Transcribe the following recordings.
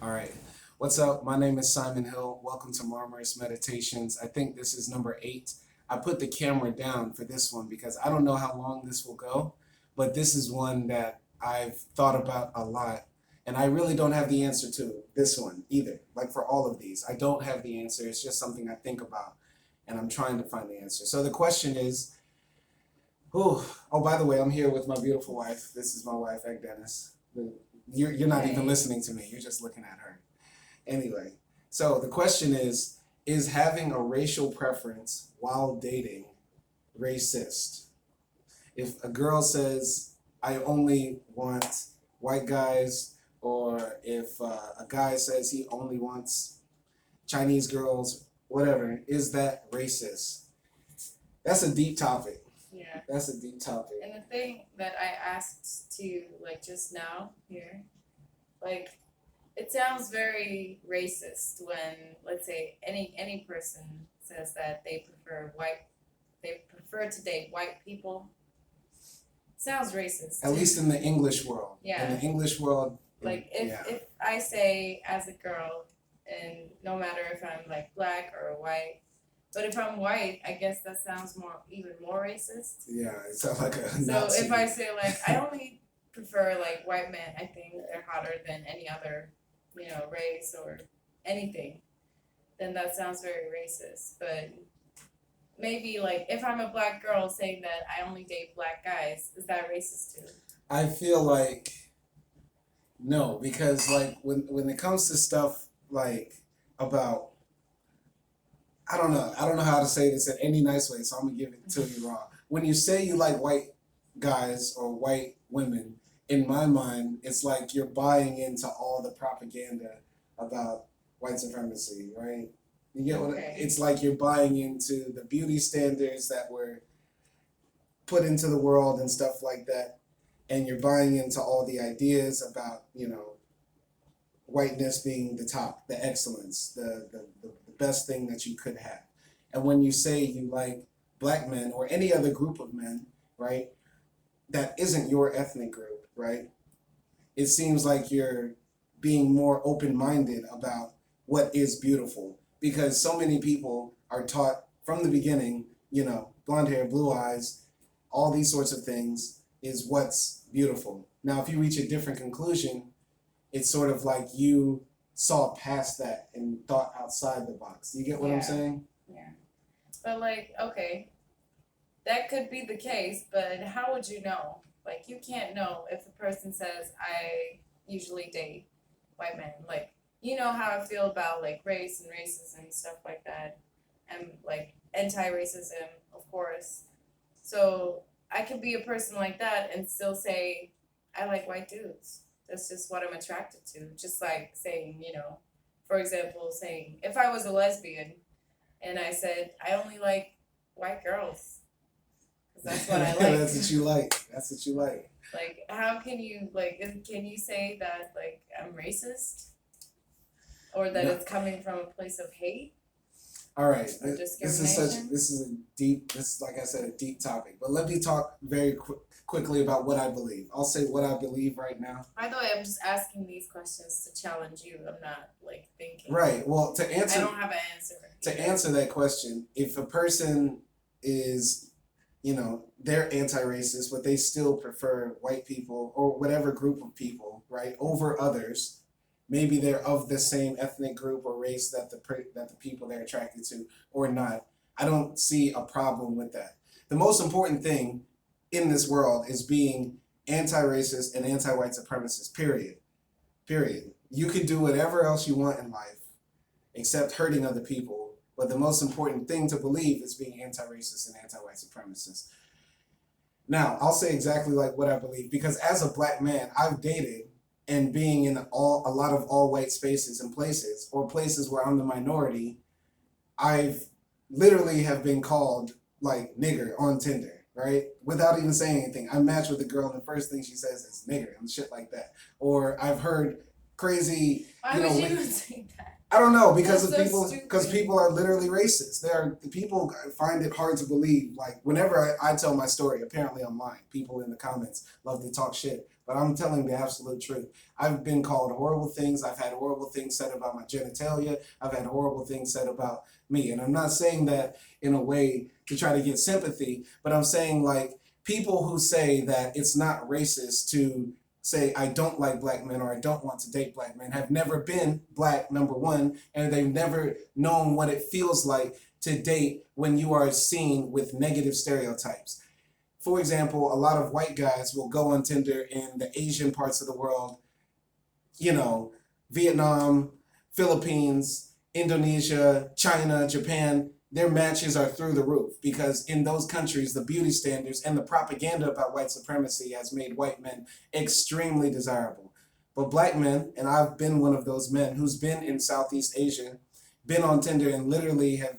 All right. What's up? My name is Simon Hill. Welcome to Marmaris Meditations. I think this is number 8. I put the camera down for this one because I don't know how long this will go, but this is one that I've thought about a lot. And I really don't have the answer to this one either. Like for all of these, I don't have the answer. It's just something I think about and I'm trying to find the answer. So the question is, oh, by the way, I'm here with my beautiful wife. This is my wife, Egg Dennis. You're not even Hey. listening to me. You're just looking at her. Anyway, so the question is having a racial preference while dating racist? If a girl says, I only want white guys, or if a guy says he only wants Chinese girls, whatever, is that racist? That's a deep topic. Yeah. That's a deep topic. And the thing that I asked to like just now here, like it sounds very racist when let's say any person says that they prefer to date white people. Sounds racist. At least in the English world. Yeah. In the English world. Like if I say as a girl, and no matter if I'm like black or white, but if I'm white, I guess that sounds even more racist. Yeah, it sounds like a So Nazi. if I say like I only prefer like white men, I think they're hotter than any other, race or anything, then that sounds very racist. But maybe like if I'm a black girl saying that I only date black guys, is that racist too? I feel like no, because like when it comes to stuff like about I don't know how to say this in any nice way, so I'm gonna give it to you raw. When you say you like white guys or white women, in my mind, it's like you're buying into all the propaganda about white supremacy, right? You get what Okay. it's like you're buying into the beauty standards that were put into the world and stuff like that, and you're buying into all the ideas about, whiteness being the top, the excellence, the best thing that you could have. And when you say you like black men or any other group of men, right, that isn't your ethnic group, right, it seems like you're being more open minded about what is beautiful. Because so many people are taught from the beginning, blonde hair, blue eyes, all these sorts of things is what's beautiful. Now, if you reach a different conclusion, it's sort of like you saw past that and thought outside the box. You get what I'm Yeah. saying? Yeah. But like, okay, that could be the case, but how would you know? Like, you can't know if a person says, I usually date white men. Like, you know how I feel about like race and racism and stuff like that, and like anti-racism, of course. So I could be a person like that and still say, I like white dudes. That's just what I'm attracted to. Just like saying, for example, saying if I was a lesbian and I said I only like white girls because that's what I like. That's what you like. That's what you like. Like, how can you can you say that like I'm racist or that No. it's coming from a place of hate All right. or discrimination? This is a deep, this is like I said, a deep topic. But let me talk very quickly about what I believe. I'll say what I believe right now. By the way, I'm just asking these questions to challenge you. I'm not like thinking. Right. Well, I don't have an answer. to answer that question, if a person is, they're anti-racist, but they still prefer white people or whatever group of people, right, over others, maybe they're of the same ethnic group or race that the people they're attracted to or not. I don't see a problem with that. The most important thing in this world is being anti-racist and anti-white supremacist. Period. Period. You can do whatever else you want in life except hurting other people. But the most important thing to believe is being anti-racist and anti-white supremacist. Now, I'll say exactly like what I believe because as a black man, I've dated and being in a lot of all white spaces and places or places where I'm the minority, I've literally have been called like nigger on Tinder, right? Without even saying anything. I match with a girl and the first thing she says is nigger and shit like that. Or I've heard crazy, Why would you even say that? I don't know because That's of so people stupid. because people are literally racist. The people find it hard to believe. Like whenever I tell my story, apparently online, people in the comments love to talk shit. but I'm telling the absolute truth. I've been called horrible things. I've had horrible things said about my genitalia. I've had horrible things said about me. And I'm not saying that in a way to try to get sympathy, but I'm saying like people who say that it's not racist to say I don't like black men or I don't want to date black men have never been black, number one, and they've never known what it feels like to date when you are seen with negative stereotypes. For example, a lot of white guys will go on Tinder in the Asian parts of the world, you know, Vietnam, Philippines, Indonesia, China, Japan. Their matches are through the roof because in those countries, the beauty standards and the propaganda about white supremacy has made white men extremely desirable. But black men, and I've been one of those men who's been in Southeast Asia, been on Tinder and literally have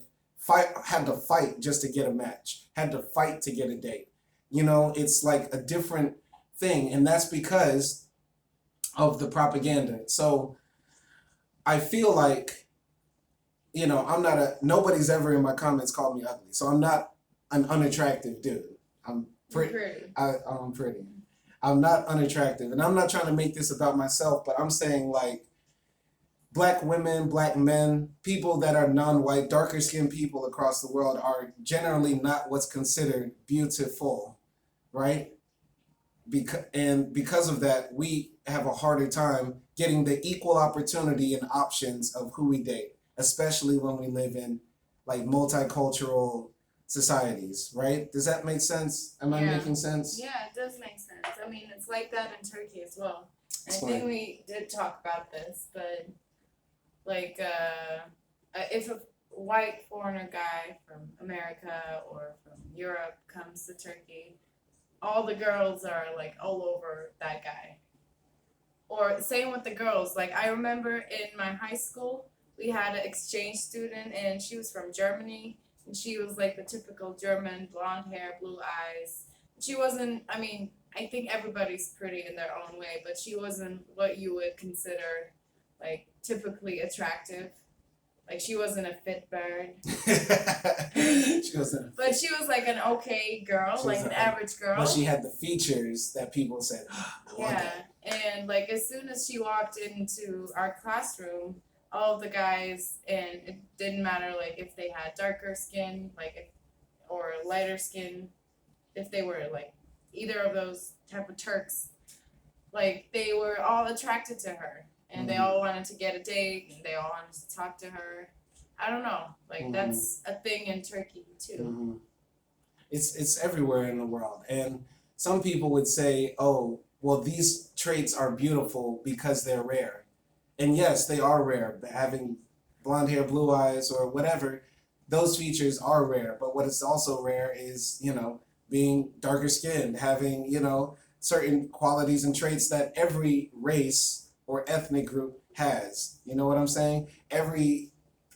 had to fight just to get a match, had to fight to get a date. You know, it's like a different thing, and that's because of the propaganda. So I feel like, you know, nobody's ever in my comments called me ugly. So I'm not an unattractive dude. I'm pretty. I'm pretty. I'm not unattractive. And I'm not trying to make this about myself, but I'm saying like black women, black men, people that are non-white, darker skinned people across the world are generally not what's considered beautiful, right? Because of that, we have a harder time getting the equal opportunity and options of who we date, especially when we live in like multicultural societies, right? Does that make sense? Am I making sense? Yeah, it does make sense. I mean, it's like that in Turkey as well. And I think we did talk about this, but like if a white foreigner guy from America or from Europe comes to Turkey, all the girls are like all over that guy. Or same with the girls. Like I remember in my high school, we had an exchange student and she was from Germany and she was like the typical German, blonde hair, blue eyes. She wasn't, I mean, I think everybody's pretty in their own way, but she wasn't what you would consider like typically attractive. Like she wasn't a fit bird. She wasn't. But she was like an okay girl, like an average girl. But she had the features that people said, oh, yeah. And like as soon as she walked into our classroom, all of the guys, and it didn't matter like if they had darker skin, or lighter skin, if they were like either of those type of Turks, like they were all attracted to her. And they all wanted to get a date, and they all wanted to talk to her. I don't know, like that's a thing in Turkey too. It's everywhere in the world, and some people would say, "Oh, well, these traits are beautiful because they're rare," and yes, they are rare. Having blonde hair, blue eyes, or whatever, those features are rare. But what is also rare is, being darker skinned, having certain qualities and traits that every race or ethnic group has. You know what I'm saying? Every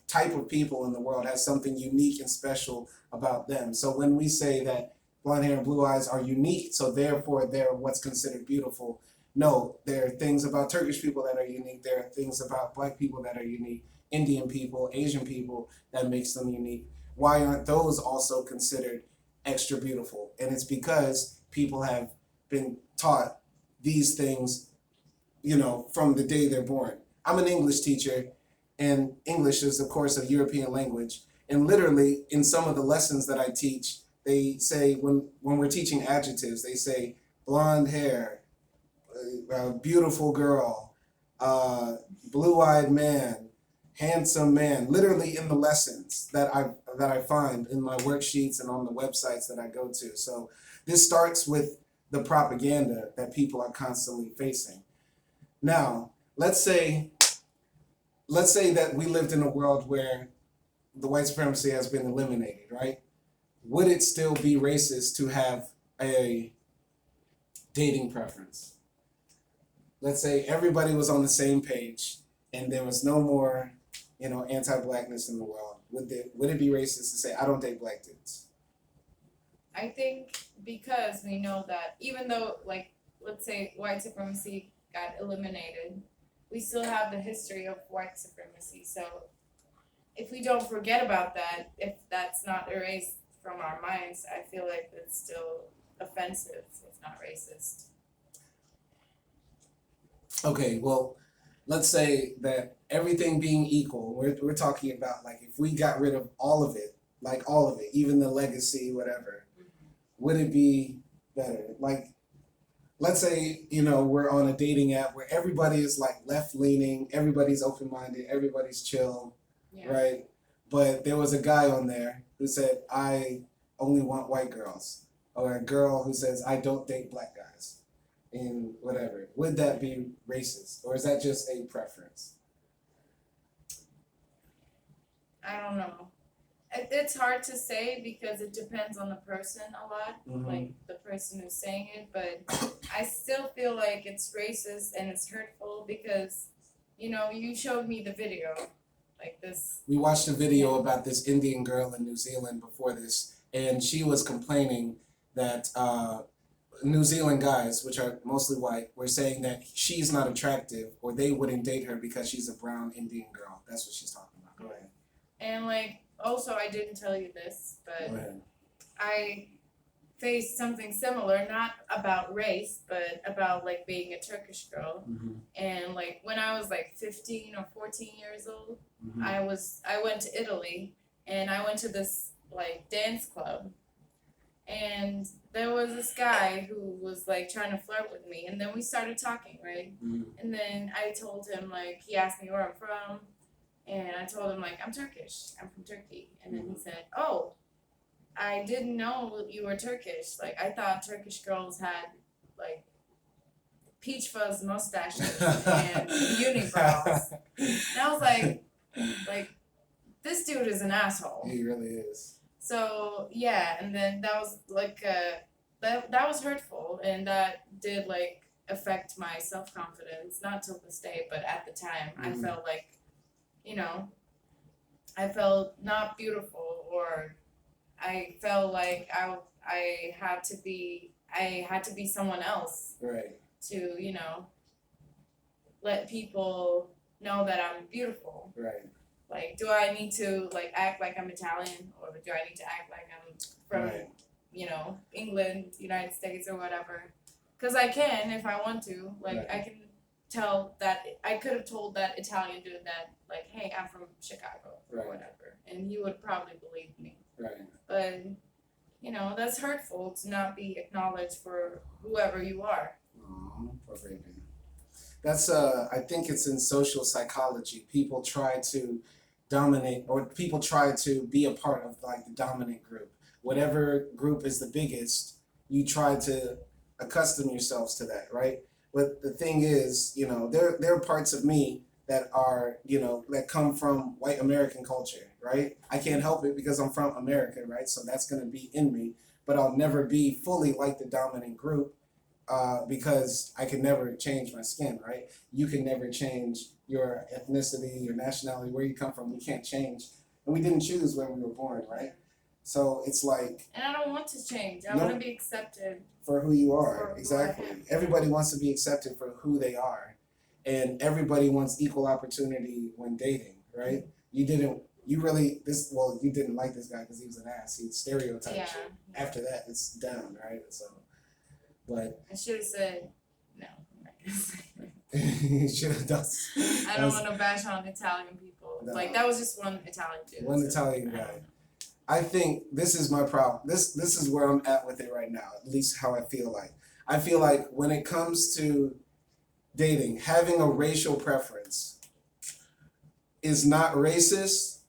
type of people in the world has something unique and special about them. So when we say that blonde hair and blue eyes are unique, so therefore they're what's considered beautiful, no, there are things about Turkish people that are unique. There are things about black people that are unique, Indian people, Asian people that makes them unique. Why aren't those also considered extra beautiful? And it's because people have been taught these things from the day they're born. I'm an English teacher, and English is, of course, a European language. And literally, in some of the lessons that I teach, they say, when we're teaching adjectives, they say blonde hair, beautiful girl, blue-eyed man, handsome man, literally in the lessons that I find in my worksheets and on the websites that I go to. So this starts with the propaganda that people are constantly facing. Now, let's say that we lived in a world where the white supremacy has been eliminated, right? Would it still be racist to have a dating preference? Let's say everybody was on the same page and there was no more, anti-blackness in the world. Would it be racist to say, I don't date black dudes? I think because we know that even though, like, let's say white supremacy got eliminated, we still have the history of white supremacy. So if we don't forget about that, if that's not erased from our minds, I feel like it's still offensive, if not racist. Okay, well, let's say that everything being equal, we're talking about like if we got rid of all of it, like all of it, even the legacy, whatever, would it be better? Like, let's say, we're on a dating app where everybody is like left leaning, everybody's open minded, everybody's chill, Yeah. right? But there was a guy on there who said, I only want white girls, or a girl who says, I don't date black guys, and whatever. Would that be racist, or is that just a preference? I don't know. It's hard to say because it depends on the person a lot, like the person who's saying it. But I still feel like it's racist and it's hurtful because, you showed me the video, like this. We watched a video about this Indian girl in New Zealand before this, and she was complaining that New Zealand guys, which are mostly white, were saying that she's not attractive or they wouldn't date her because she's a brown Indian girl. That's what she's talking about. Go ahead. And also I didn't tell you this, but Go ahead. I faced something similar, not about race, but about being a Turkish girl. And when I was 15 or 14 years old, I went to Italy and I went to this dance club. And there was this guy who was trying to flirt with me, and then we started talking, right? And then I told him he asked me where I'm from, and I told him I'm Turkish, I'm from Turkey, and then he said, "Oh, I didn't know you were Turkish. I thought Turkish girls had peach fuzz mustaches and unibrows." And I was like, this dude is an asshole. He really is. So yeah, and then that was that was hurtful, and that did affect my self-confidence, not till this day, but at the time I felt I felt not beautiful, or I felt like I had to be someone else, right, to let people know that I'm beautiful. Right. Do I need to act like I'm Italian, or do I need to act like I'm from England, United States, or whatever? Because I can if I want to. I can tell that I could have told that Italian dude that hey, I'm from Chicago or whatever, and he would probably believe me. Right. But that's hurtful to not be acknowledged for whoever you are. Oh, poor baby. That's I think it's in social psychology. People try to dominate, or people try to be a part of the dominant group. Whatever group is the biggest, you try to accustom yourselves to that, right? But the thing is, there are parts of me that are, that come from white American culture, right? I can't help it because I'm from America, right? So that's going to be in me, but I'll never be fully like the dominant group because I can never change my skin, right? You can never change your ethnicity, your nationality, where you come from. We can't change. And we didn't choose when we were born, right? So it's And I don't want to change. I want to be accepted. For who you are, exactly. Everybody wants to be accepted for who they are. And everybody wants equal opportunity when dating, right? You didn't like this guy because he was an ass. He stereotyped you. After that, it's down, right? So, but I should have said no. You should have done. I don't want to bash on Italian people. No. That was just one Italian dude. One Italian guy. I think this is my problem. This is where I'm at with it right now. At least how I feel like. I feel like when it comes to dating, having a racial preference is not racist,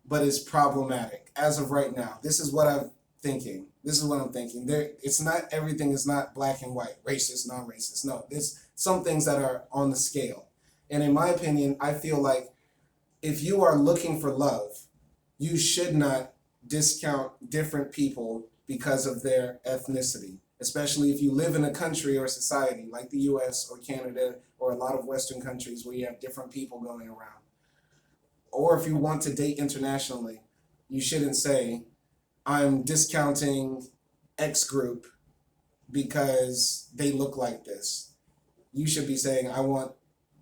but is problematic as of right now. This is what I'm thinking. It's not, everything is not black and white, racist, non-racist. No, there's some things that are on the scale. And in my opinion, I feel like if you are looking for love, you should not discount different people because of their ethnicity, especially if you live in a country or society like the US or Canada or a lot of Western countries where you have different people going around. Or if you want to date internationally, you shouldn't say, I'm discounting X group because they look like this. You should be saying, I want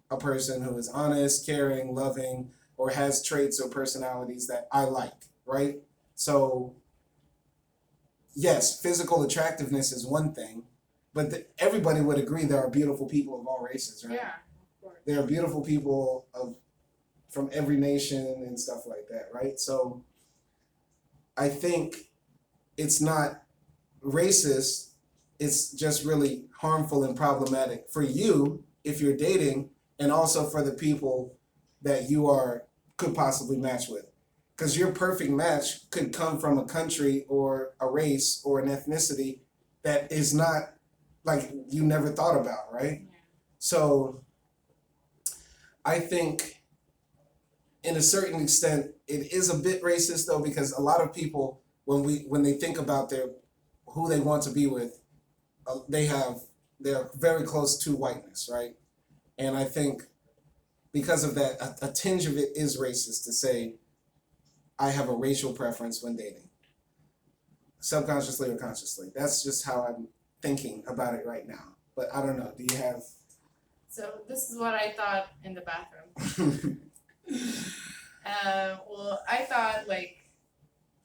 a person who is honest, caring, loving, or has traits or personalities that I like, right? So, yes, physical attractiveness is one thing, but everybody would agree there are beautiful people of all races, right? Yeah. there are beautiful people from every nation and stuff like that, right? So I think it's not racist, it's just really harmful and problematic for you if you're dating, and also for the people that could possibly match with. Because your perfect match could come from a country or a race or an ethnicity that is not like you never thought about, right? Yeah. So I think in a certain extent it is a bit racist though, because a lot of people when they think about who they want to be with, they're very close to whiteness, right? And I think because of that, a tinge of it is racist to say I have a racial preference when dating, subconsciously or consciously. That's just how I'm thinking about it right now. But I don't know. Do you have? So this is what I thought in the bathroom. Well, I thought like,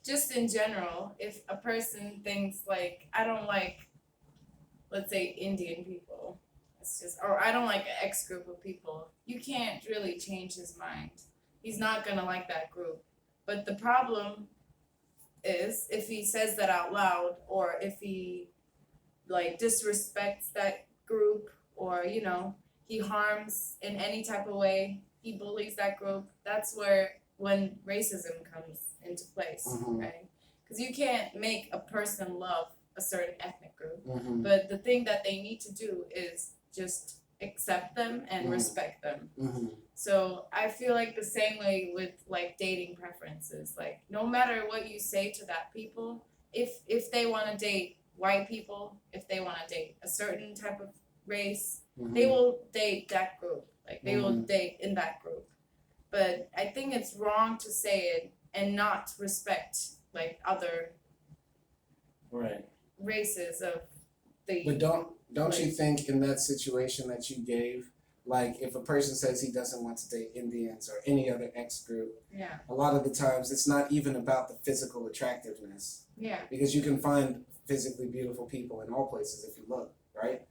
just in general, if a person thinks like, I don't like, let's say, Indian people, or I don't like an X group of people, you can't really change his mind. He's not gonna like that group. But the problem is if he says that out loud, or if he like disrespects that group, or he harms in any type of way, he bullies that group, that's when racism comes into place, right? Because you can't make a person love a certain ethnic group, but the thing that they need to do is just accept them and respect them. So I feel like the same way with like dating preferences, like no matter what you say to that people, if they want to date white people, if they want to date a certain type of race, they will date that group, like they will date in that group. But I think it's wrong to say it and not respect like other races of the. But don't you think in that situation that you gave, like if a person says he doesn't want to date Indians or any other X group, Yeah. a lot of the times it's not even about the physical attractiveness. Yeah. Because you can find physically beautiful people in all places if you look, right?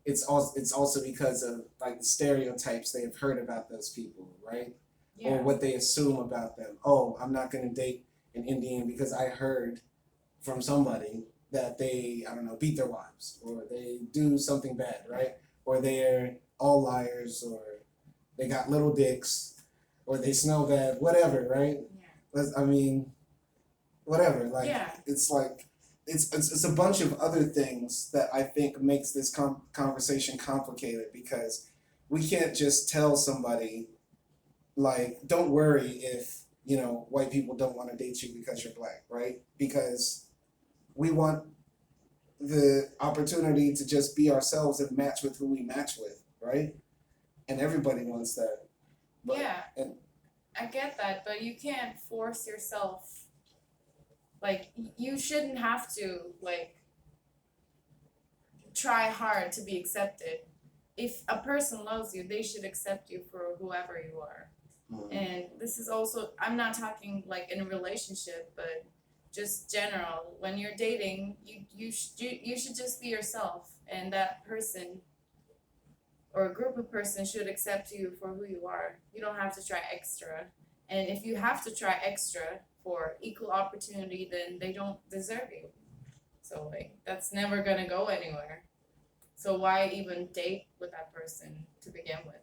It's also because of like the stereotypes they have heard about those people, right? Yeah. Or what they assume about them. Oh, I'm not going to date an Indian because I heard from somebody that they, I don't know, beat their wives, or they do something bad, right? Or they're all liars, or they got little dicks, or they smell bad, whatever, right? Yeah. I mean, whatever. Like, Yeah. it's like, it's a bunch of other things that I think makes this conversation complicated, because we can't just tell somebody, like, don't worry if, white people don't want to date you because you're black, right? Because we want the opportunity to just be ourselves and match with who we match with, right? And everybody wants that. But, yeah, I get that, but you can't force yourself. Like, you shouldn't have to, like, try hard to be accepted. If a person loves you, they should accept you for whoever you are. And this is also, I'm not talking, like, in a relationship, but just general. When you're dating, you should just be yourself, and that person or a group of persons should accept you for who you are. You don't have to try extra. And if you have to try extra for equal opportunity, then they don't deserve you. So like, that's never gonna go anywhere. So why even date with that person to begin with?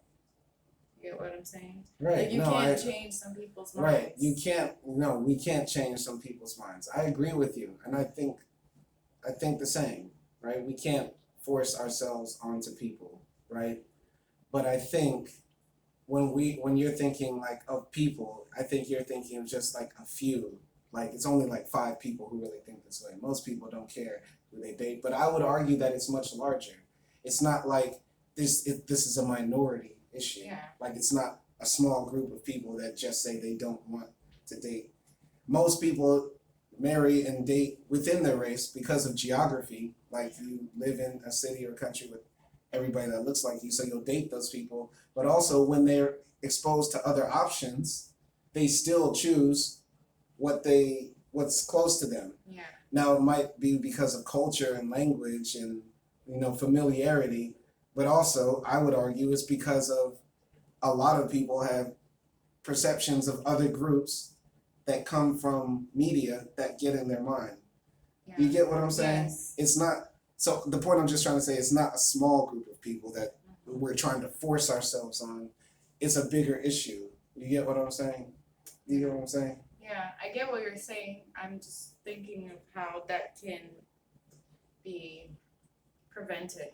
You get what I'm saying? Right. Like, you can't change some people's minds. Right. We can't change some people's minds. I agree with you, and I think the same, right? We can't force ourselves onto people, right? But I think when you're thinking like of people, I think you're thinking of just like a few. Like, it's only like 5 people who really think this way. Most people don't care who they date, but I would argue that it's much larger. It's not like this is a minority issue. Yeah. Like, it's not a small group of people that just say they don't want to date. Most people marry and date within their race because of geography. Like, you live in a city or country with everybody that looks like you, so you'll date those people. But also, when they're exposed to other options, they still choose what's close to them. Yeah. Now, it might be because of culture and language and familiarity, but also I would argue it's because of a lot of people have perceptions of other groups that come from media that get in their mind. Yeah. You get what I'm saying? Yes. It's not, so the point I'm just trying to say is not a small group of people that we're trying to force ourselves on. It's a bigger issue. You get what I'm saying? You get what I'm saying? Yeah, I get what you're saying. I'm just thinking of how that can be prevented.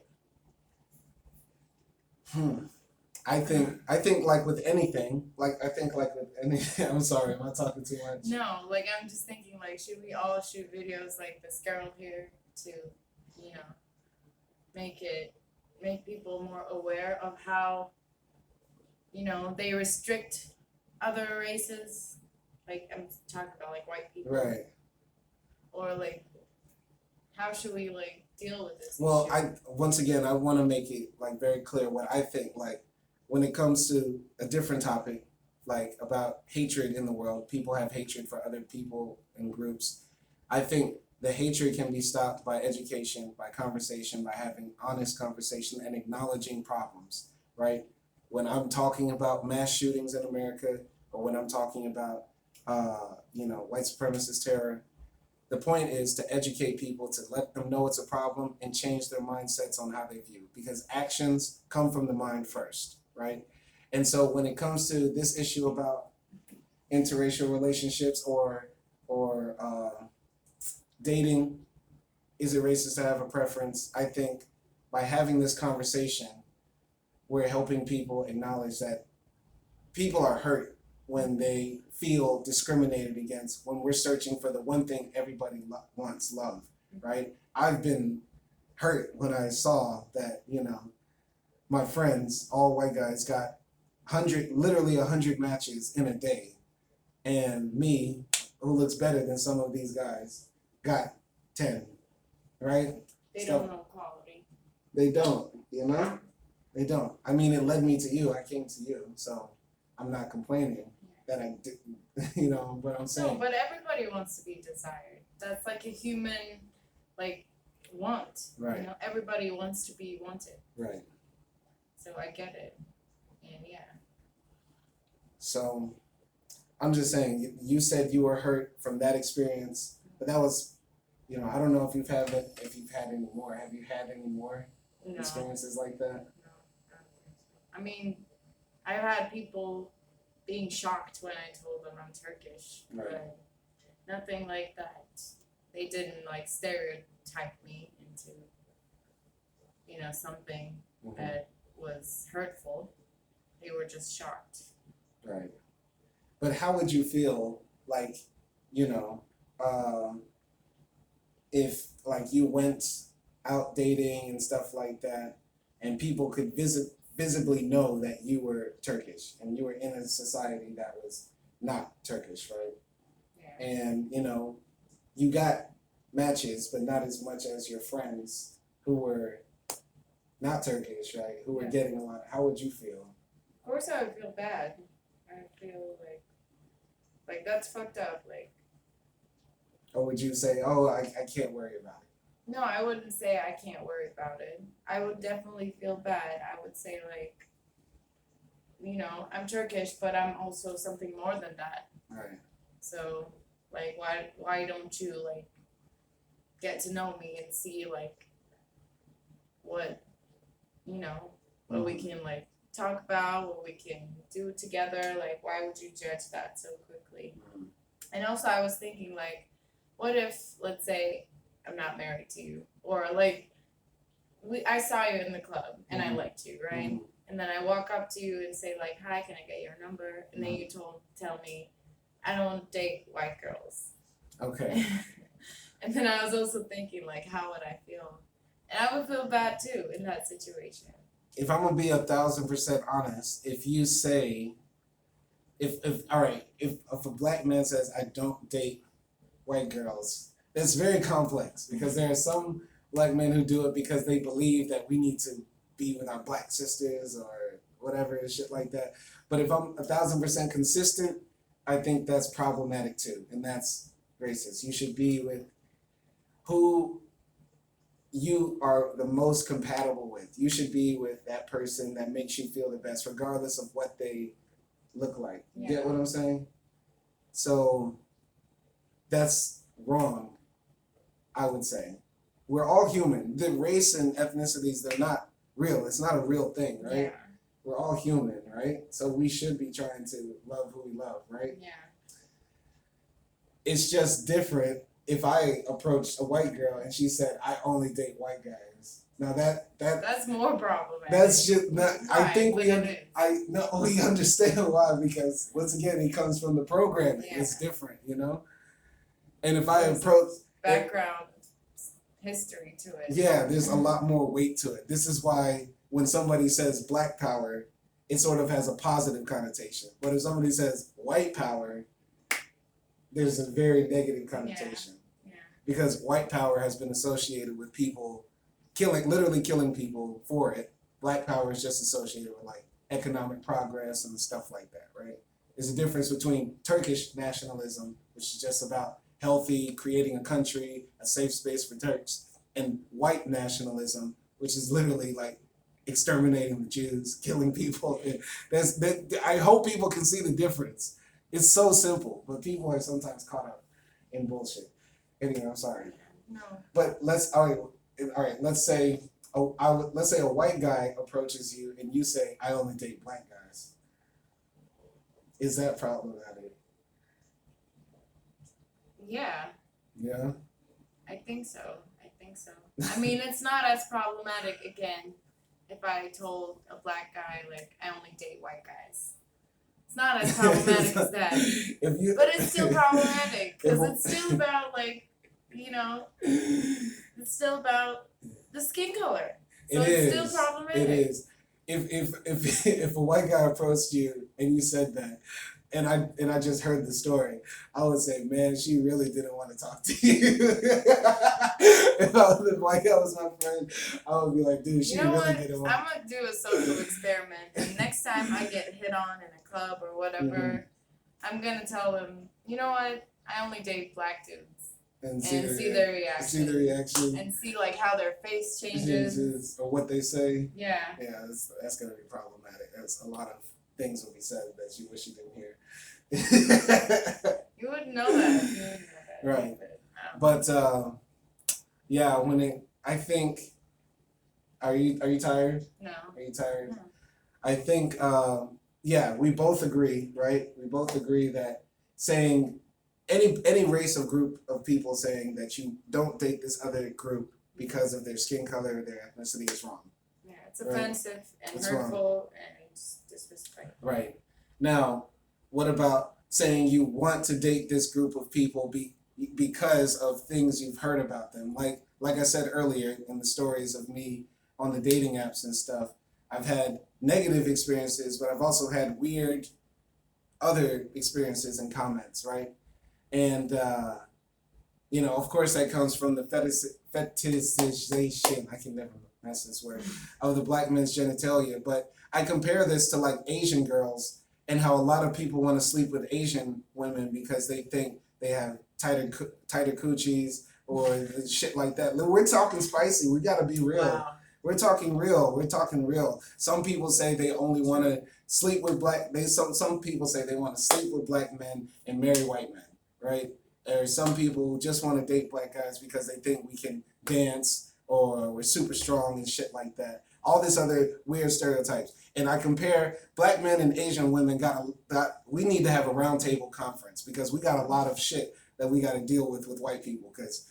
I think like with anything, I'm sorry, am I talking too much? No, like I'm just thinking like should we all shoot videos like this girl here to, you know, make people more aware of how, you know, they restrict other races. Like I'm talking about like white people. Right. Or like how should we like deal with this Well, issue? once again I want to make it like very clear what I think, like when it comes to a different topic, like about hatred in the world, people have hatred for other people and groups. I think the hatred can be stopped by education, by conversation, by having honest conversation and acknowledging problems, right? When I'm talking about mass shootings in America, or when I'm talking about, white supremacist terror, the point is to educate people, to let them know it's a problem and change their mindsets on how they view, because actions come from the mind first, right? And so when it comes to this issue about interracial relationships or dating, is it racist to have a preference? I think by having this conversation, we're helping people acknowledge that people are hurt when they feel discriminated against, when we're searching for the one thing everybody wants, love, right? I've been hurt when I saw that, my friends, all white guys, got literally 100 matches in a day. And me, who looks better than some of these guys, got 10, right? They don't know quality. They don't, They don't. I mean, it led me to you. I came to you, so I'm not complaining that I didn't, what I'm saying. No, but everybody wants to be desired. That's like a human, like, want. Right. You know, everybody wants to be wanted. Right. So I get it. And yeah. So I'm just saying, you said you were hurt from that experience, but that was, I don't know if you've had any more. Have you had any more experiences like that? No, I don't think so. I mean, I've had people being shocked when I told them I'm Turkish, Right. but nothing like that. They didn't like stereotype me into, something that was hurtful. They were just shocked. Right. But how would you feel, like, if like you went out dating and stuff like that, and people could visibly know that you were Turkish and you were in a society that was not Turkish, right? Yeah. And you got matches, but not as much as your friends who were not Turkish, right? Who were getting a lot. How would you feel? Of course, I would feel bad. I would feel like that's fucked up. Like, or would you say, "Oh, I can't worry about it"? no, I wouldn't say I can't worry about it. I would definitely feel bad. I would say like, I'm Turkish, but I'm also something more than that. Right. So, like, why don't you like get to know me and see like what what we can like talk about, what we can do together. Like, why would you judge that so quickly? Mm-hmm. And also, I was thinking like, what if, let's say, I'm not married to you, or like, I saw you in the club and I liked you, right? Mm-hmm. And then I walk up to you and say like, "Hi, can I get your number?" And then you tell me, "I don't date white girls." Okay. And then I was also thinking like, how would I feel? And I would feel bad too in that situation. If I'm gonna be 1,000% honest, if you say, if a black man says I don't date white girls, it's very complex, because there are some black men who do it because they believe that we need to be with our black sisters or whatever and shit like that. But if I'm 1,000% consistent, I think that's problematic too, and that's racist. You should be with who you are the most compatible with. You should be with that person that makes you feel the best, regardless of what they look like. You get what I'm saying? So that's wrong, I would say. We're all human. The race and ethnicities, they're not real. It's not a real thing, right? Yeah. We're all human, right? So we should be trying to love who we love, right? Yeah. It's just different if I approached a white girl and she said, I only date white guys. Now that's more problematic. That's just not. I think we we understand why, because once again it comes from the programming. Yeah. It's different, you know. And if I approach background history to it. Yeah, there's a lot more weight to it. This is why when somebody says black power, it sort of has a positive connotation. But if somebody says white power, there's a very negative connotation. Yeah. Because white power has been associated with people literally killing people for it. Black power is just associated with like economic progress and stuff like that, right? There's a difference between Turkish nationalism, which is just about healthy, creating a country, a safe space for Turks, and white nationalism, which is literally like exterminating the Jews, killing people. I hope people can see the difference. It's so simple, but people are sometimes caught up in bullshit. Anyway, I'm sorry. No. But let's say a white guy approaches you and you say, I only date black guys. Is that problematic? Yeah. Yeah? I think so. I mean, it's not as problematic, again, if I told a black guy, like, I only date white guys. It's not as problematic as that. But it's still problematic, because it's still about, like, you know, it's still about the skin color. So it's still problematic. It is. If a white guy approached you and you said that, and I just heard the story, I would say, man, she really didn't want to talk to you. If the white guy was my friend, I would be like, dude, she really didn't want. I'm gonna do a social experiment, and next time I get hit on in a club or whatever, I'm gonna tell them, you know what, I only date black dudes. And see their reaction. See the reaction. And see like how their face changes. Or what they say. Yeah. Yeah, that's gonna be problematic. That's a lot of things will be said that you wish you didn't hear. You wouldn't know that. Right. But yeah, I think, are you tired? No. Are you tired? No. I think yeah, we both agree, right? We both agree that saying any race or group of people saying that you don't date this other group because of their skin color or their ethnicity is wrong. Yeah, it's offensive and hurtful and disrespectful. Right. Now, what about saying you want to date this group of people because of things you've heard about them? Like I said earlier in the stories of me on the dating apps and stuff, I've had negative experiences, but I've also had weird other experiences and comments, right? And, you know, of course that comes from the fetishization, I can never mess this word, of the black man's genitalia. But I compare this to like Asian girls and how a lot of people want to sleep with Asian women because they think they have tighter coochies or shit like that. We're talking spicy. We got to be real. Wow. We're talking real. Some people say they only want to sleep with some people say they want to sleep with black men and marry white men. Right? Or some people just want to date black guys because they think we can dance or we're super strong and shit like that. All this other weird stereotypes. And I compare black men and Asian women we need to have a roundtable conference because we got a lot of shit that we got to deal with white people because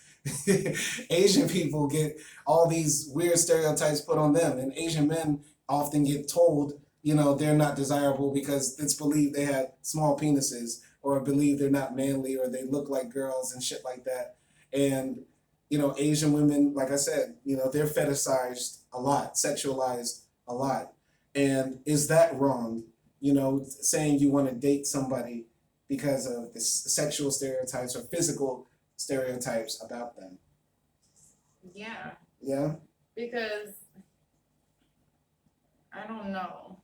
Asian people get all these weird stereotypes put on them, and Asian men often get told, you know, they're not desirable because it's believed they have small penises, or believe they're not manly, or they look like girls and shit like that. And, you know, Asian women, like I said, you know, they're fetishized a lot, sexualized a lot. And is that wrong? You know, saying you want to date somebody because of the sexual stereotypes or physical stereotypes about them. Yeah. Yeah? Because, I don't know.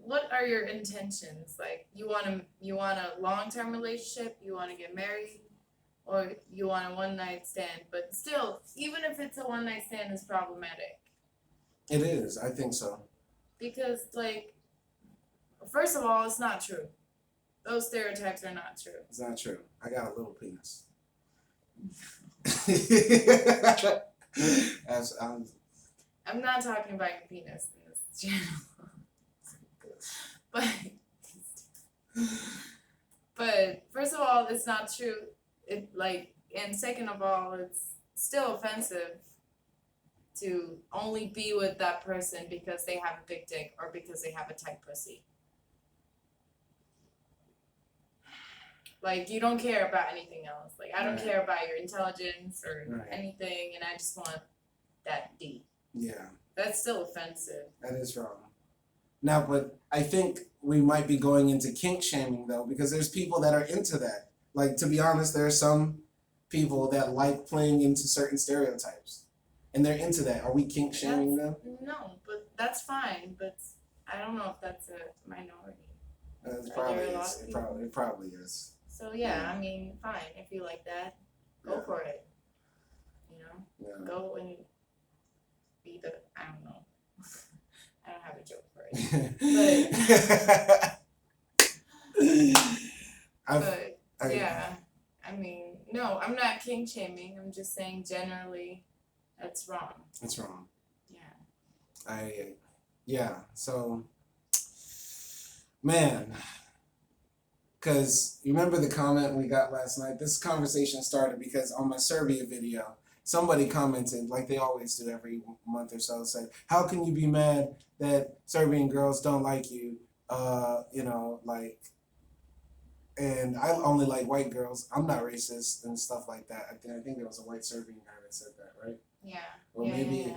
What are your intentions? Like, you want a long-term relationship? You want to get married? or you want a one night stand, but still, even if it's a one night stand, it's problematic. It is. I think so. Because, like, first of all, it's not true. Those stereotypes are not true. It's not true. I got a little penis. I'm not talking about your penis in this channel. But first of all, it's not true. And second of all, it's still offensive to only be with that person because they have a big dick or because they have a tight pussy. Like, you don't care about anything else. Like, I don't care about your intelligence or anything, and I just want that D. Yeah. That's still offensive. That is wrong. Now, but I think we might be going into kink shaming, though, because there's people that are into that. Like, to be honest, there are some people that like playing into certain stereotypes. And they're into that. Are we kink shaming them? No, but that's fine. But I don't know if that's a minority. It probably is. So, yeah, I mean, fine. If you like that, go for it. You know? Yeah. Go and be the, I don't know. I don't have a joke for it. Yeah. I mean, no, I'm not kink shaming. I'm just saying generally that's wrong. It's wrong. Yeah. So, man, because you remember the comment we got last night? This conversation started because on my Serbia video, somebody commented, like they always do every month or so, said, how can you be mad that Serbian girls don't like you? And I only like white girls. I'm not racist and stuff like that. I think there was a white Serbian guy that said that, right? Yeah. Or maybe.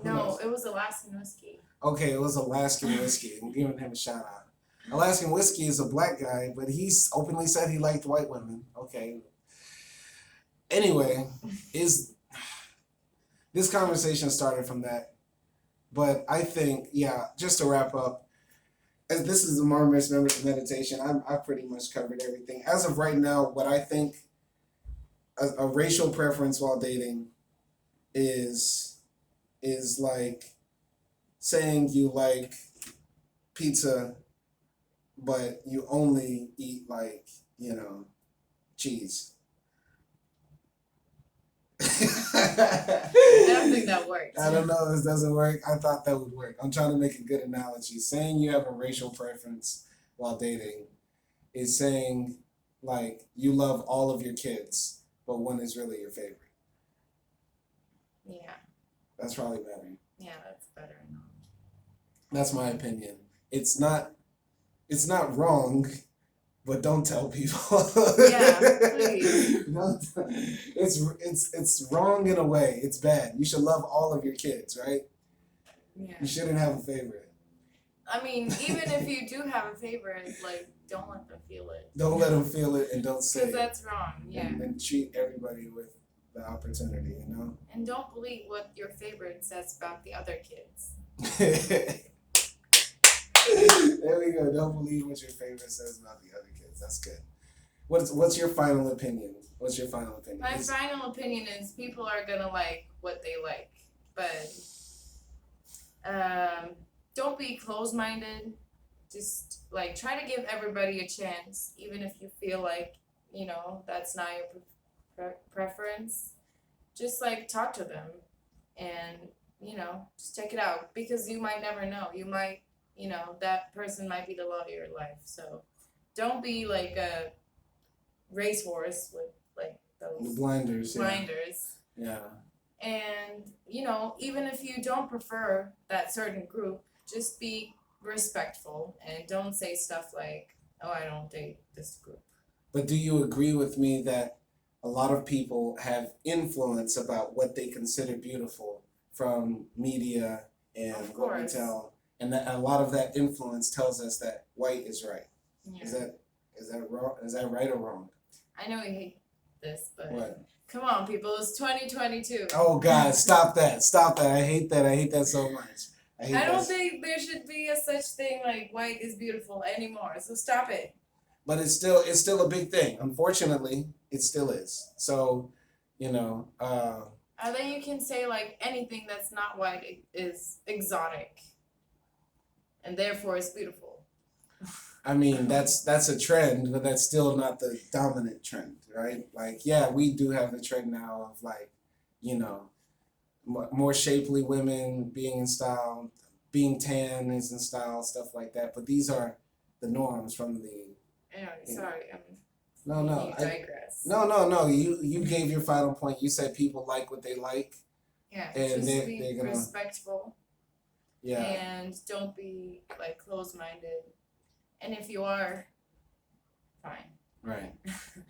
No, it was Alaskan whiskey. Okay, it was Alaskan whiskey. I'm giving him a shout out. Alaskan whiskey is a black guy, but he's openly said he liked white women. Okay. Anyway, this conversation started from that. But I think, just to wrap up, as this is the marmaris meditation, I've pretty much covered everything. As of right now, what I think a racial preference while dating is like saying you like pizza, but you only eat cheese. I don't think that works. I don't know if this doesn't work. I thought that would work. I'm trying to make a good analogy. Saying you have a racial preference while dating is saying, like, you love all of your kids, but one is really your favorite. Yeah. That's probably better. Yeah, that's better. That's my opinion. It's not wrong, but don't tell people. Yeah, please. It's wrong in a way. It's bad. You should love all of your kids, right? Yeah. You shouldn't have a favorite. I mean, even if you do have a favorite, like, don't let them feel it. Don't let them feel it, and don't say it. Because that's wrong, yeah. And treat everybody with the opportunity, you know? And don't believe what your favorite says about the other kids. There we go. Don't believe what your favorite says about the other kids. That's good. What's your final opinion? What's your final opinion? My final opinion is people are gonna like what they like, but don't be closed-minded. Just like try to give everybody a chance, even if you feel like that's not your preference. Just like talk to them, and just check it out, because you might never know. You might. That person might be the love of your life. So don't be like a racehorse with like those blinders. Yeah. And, even if you don't prefer that certain group, just be respectful and don't say stuff like, oh, I don't date this group. But do you agree with me that a lot of people have influence about what they consider beautiful from media and what we tell? And that a lot of that influence tells us that white is right. Yeah. Is that wrong? Is that right or wrong? I know you hate this, but what? Come on, people! It's 2022. Oh God! Stop that! Stop that! I hate that! I hate that so much. I don't think there should be a such thing like white is beautiful anymore. So stop it. but it's still a big thing. Unfortunately, it still is. So, you know, And then you can say like anything that's not white is exotic, and therefore it's beautiful. I mean, that's a trend, but that's still not the dominant trend, right? Like, yeah, we do have the trend now of like, you know, more shapely women being in style, being tan is in style, stuff like that. But these are the norms from the. Anyway, You know. sorry, No, no, you digress. no. You gave your final point. You said people like what they like. Yeah, And just they're be gonna. respectful. Yeah. And don't be like closed-minded. And if you are, fine. Right.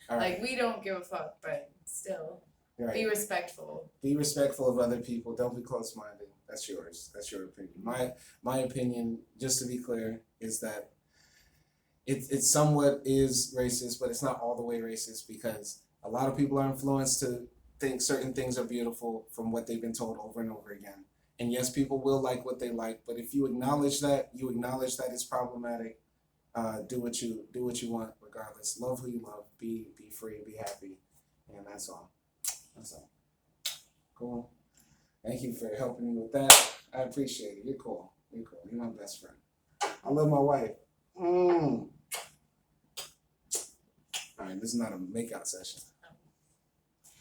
All right. Like we don't give a fuck, but still, Right. be respectful. Be respectful of other people. Don't be close-minded. That's yours. That's your opinion. My opinion, just to be clear, is that it somewhat is racist, but it's not all the way racist because a lot of people are influenced to think certain things are beautiful from what they've been told over and over again. And yes, people will like what they like, but if you acknowledge that, it's problematic. Do what you want, regardless. Love who you love. Be free. Be happy, and that's all. That's all. Cool. Thank you for helping me with that. I appreciate it. You're cool. You're cool. You're my best friend. I love my wife. All right, this is not a makeout session.